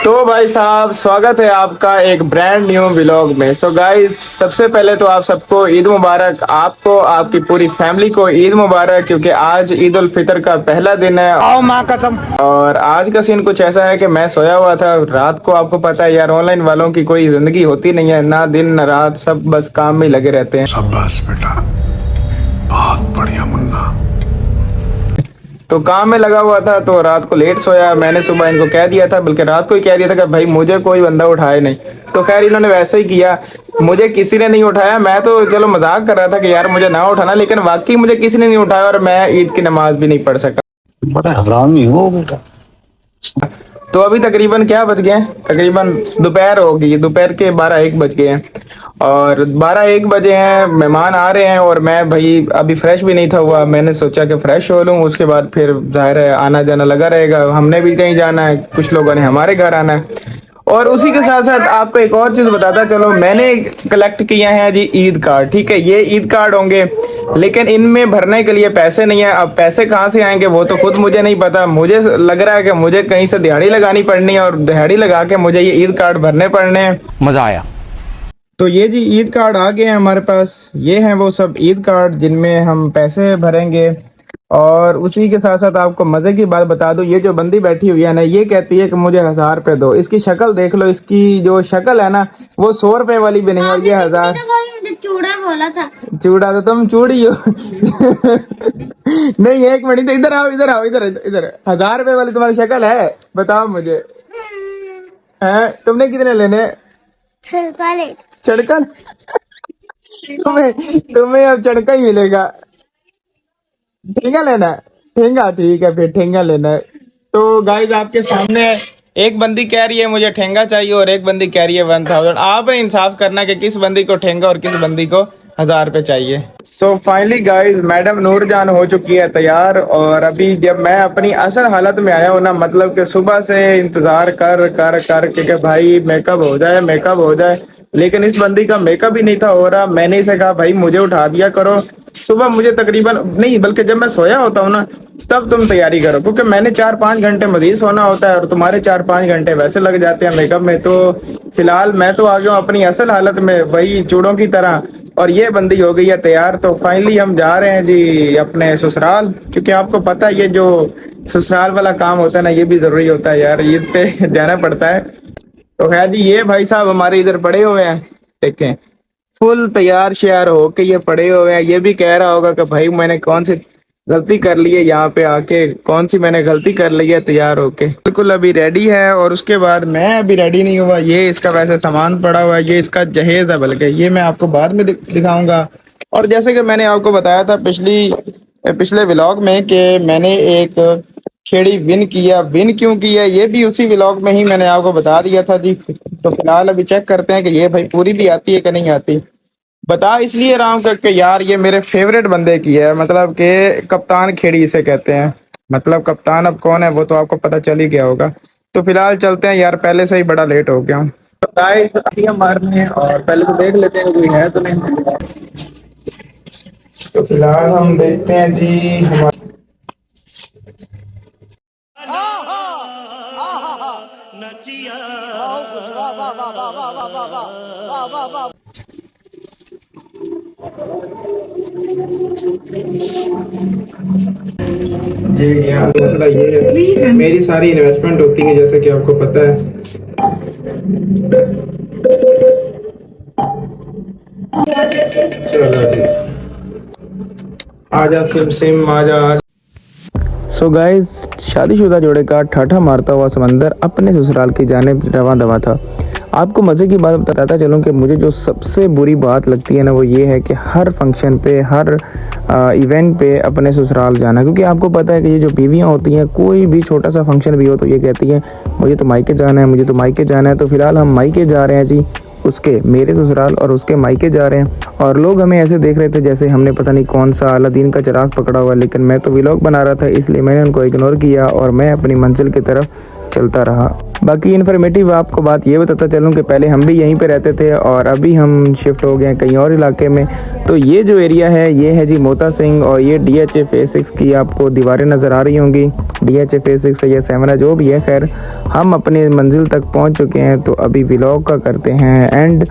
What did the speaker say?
तो भाई साहब स्वागत है आपका एक ब्रांड न्यू व्लॉग में। सो गाइस सबसे पहले तो आप सबको ईद मुबारक, आपको आपकी पूरी फैमिली को ईद मुबारक, क्योंकि आज ईद उल फितर का पहला दिन है। आओ माँ कसम। और आज का सीन कुछ ऐसा है कि मैं सोया हुआ था रात को। आपको पता है यार, ऑनलाइन वालों की कोई जिंदगी होती नहीं है, ना दिन ना रात, सब बस काम में ही लगे रहते हैं। शाबाश बेटा, बहुत बढ़िया मुन्ना। तो काम में लगा हुआ था तो रात को लेट सोया। मैंने सुबह इनको कह दिया था, बल्कि रात को ही कह दिया था कि भाई मुझे कोई बंदा उठाए नहीं। तो खैर इन्होंने वैसे ही किया, मुझे किसी ने नहीं उठाया। मैं तो चलो मजाक कर रहा था कि यार मुझे ना उठाना, लेकिन वाकई मुझे किसी ने नहीं उठाया और मैं ईद की नमाज भी नहीं पढ़ सका। बड़ा हरामी हो बेटा। तो अभी तकरीबन क्या बज गए हैं, तकरीबन दोपहर हो गई, दोपहर के 12-1 बज गए हैं। और 12-1 बजे हैं, मेहमान आ रहे हैं और मैं भाई अभी फ्रेश भी नहीं था हुआ। मैंने सोचा कि फ्रेश हो लूँ, उसके बाद फिर जाहिर है आना जाना लगा रहेगा। हमने भी कहीं जाना है, कुछ लोगों ने हमारे घर आना है। और उसी के साथ साथ आपको एक और चीज बताता चलो, मैंने कलेक्ट किया है जी ईद कार्ड। ठीक है, ये ईद कार्ड होंगे, लेकिन इनमें भरने के लिए पैसे नहीं है। अब पैसे कहाँ से आएंगे वो तो खुद मुझे नहीं पता। मुझे लग रहा है कि मुझे कहीं से दिहाड़ी लगानी पड़नी है और दिहाड़ी लगा के मुझे ये ईद कार्ड भरने पड़ने हैं। मजा आया। तो ये जी ईद कार्ड आ गए हैं हमारे पास। ये हैं वो सब ईद कार्ड जिनमें हम पैसे भरेंगे। और उसी के साथ साथ आपको मजे की बात बता दूं, ये जो बंदी बैठी हुई है ना, ये कहती है कि मुझे 1000 रुपए दो। इसकी शक्ल देख लो, इसकी जो शक्ल है ना वो 100 रुपए वाली भी नहीं है, ये 1000। चूड़ा बोला था। चूड़ा तो तुम चूड़ी हो। नहीं एक मिनट, इधर आओ, इधर आओ, इधर इधर। 1000 रुपए वाली तुम्हारी शक्ल है, बताओ मुझे। है तुमने कितने लेने? चड़का? तुम्हें तुम्हें अब चड़का ही मिलेगा। ठेंगा लेना है? ठेंगा ठीक है, फिर ठेंगा लेना है। तो गाइज आपके सामने एक बंदी कह रही है मुझे ठेंगा चाहिए और एक बंदी कह रही है 1000। आपने इंसाफ करना कि किस बंदी को ठेंगा और किस बंदी को 1000 रुपए चाहिए। So finally guys madam Nur Jahan हो चुकी है तैयार। और अभी जब मैं अपनी असल हालत में आया हूँ ना, मतलब कि सुबह से इंतजार कर कर कर के भाई मेकअप हो जाए, मेकअप हो जाए, लेकिन इस बंदी का मेकअप ही नहीं था हो रहा। मैंने इसे कहा भाई मुझे उठा दिया करो। सुबह मुझे तकरीबन नहीं, बल्कि जब मैं सोया होता हूँ ना तब तुम तैयारी करो, क्योंकि मैंने 4-5 घंटे मजीद सोना होता है और तुम्हारे 4-5 घंटे वैसे लग जाते हैं मेकअप में। तो फिलहाल मैं तो आ गया हूँ अपनी असल हालत में, वही चूड़ों की तरह। और ये बंदी हो गई है तैयार। तो फाइनली हम जा रहे हैं जी अपने ससुराल, क्योंकि आपको पता है ये जो ससुराल वाला काम होता है ना, ये भी जरूरी होता है यार, ईद पे जाना पड़ता है। तो खैर जी ये भाई साहब हमारे इधर पड़े हुए हैं, देखें फुल तैयार श्यार हो के ये पड़े हुए हैं। ये भी कह रहा होगा कि भाई मैंने कौन सी गलती कर ली है यहाँ पे आके, कौन सी मैंने गलती कर ली है तैयार होके। बिल्कुल अभी रेडी है और उसके बाद मैं अभी रेडी नहीं हुआ। ये इसका वैसे सामान पड़ा हुआ है, ये इसका जहेज है, बल्कि ये मैं आपको बाद में दिखाऊंगा। और जैसे कि मैंने आपको बताया था पिछले व्लॉग में कि मैंने एक खेड़ी विन किया। विन क्यों किया ये भी उसी व्लॉग में ही मैंने आपको बता दिया था जी। तो फिलहाल अभी चेक करते हैं कि ये भाई पूरी भी आती है कि नहीं आती। बता इसलिए रहा हूँ कि यार ये मेरे फेवरेट बंदे की है, मतलब कि कप्तान खेड़ी इसे कहते हैं। मतलब कप्तान अब कौन है वो तो आपको पता चल ही गया होगा। तो फिलहाल चलते हैं यार, पहले से ही बड़ा लेट हो गया हूँ। मारने और पहले तो देख लेते हैं कोई है तो नहीं। तो फिलहाल हम देखते हैं जी हमारे जी। यहाँ मसला ये है, मेरी सारी इन्वेस्टमेंट होती है जैसे कि आपको पता है। चलो जी आजा सिम सिम आजा। सो गाइस शादीशुदा जोड़े का ठाठा मारता हुआ समंदर अपने ससुराल की जानिब रवां दवा था। आपको मज़े की बात बताता चलूँ कि मुझे जो सबसे बुरी बात लगती है ना वो ये है कि हर फंक्शन पे, हर इवेंट पे अपने ससुराल जाना। क्योंकि आपको पता है कि ये जो बीवियाँ होती हैं, कोई भी छोटा सा फंक्शन भी हो तो ये कहती हैं मुझे तो मायके जाना है, मुझे तो मायके जाना है। तो फिलहाल हम मायके जा रहे हैं जी, उसके मेरे ससुराल और उसके मायके जा रहे हैं। और लोग हमें ऐसे देख रहे थे जैसे हमने पता नहीं कौन सा अलादीन का चिराग पकड़ा हुआ, लेकिन मैं तो व्लॉग बना रहा था इसलिए मैंने उनको इग्नोर किया और मैं अपनी मंजिल की तरफ चलता रहा। बाकी इन्फॉर्मेटिव आपको बात ये बताता चलूँ कि पहले हम भी यहीं पे रहते थे और अभी हम शिफ्ट हो गए हैं कहीं और इलाके में। तो ये जो एरिया है ये है जी मोता सिंह और ये DHA फेज 6 की आपको दीवारें नज़र आ रही होंगी। DHA फेज 6 है या 7 है जो भी है, खैर हम अपनी मंजिल तक पहुंच चुके हैं। तो अभी व्लॉग का करते हैं एंड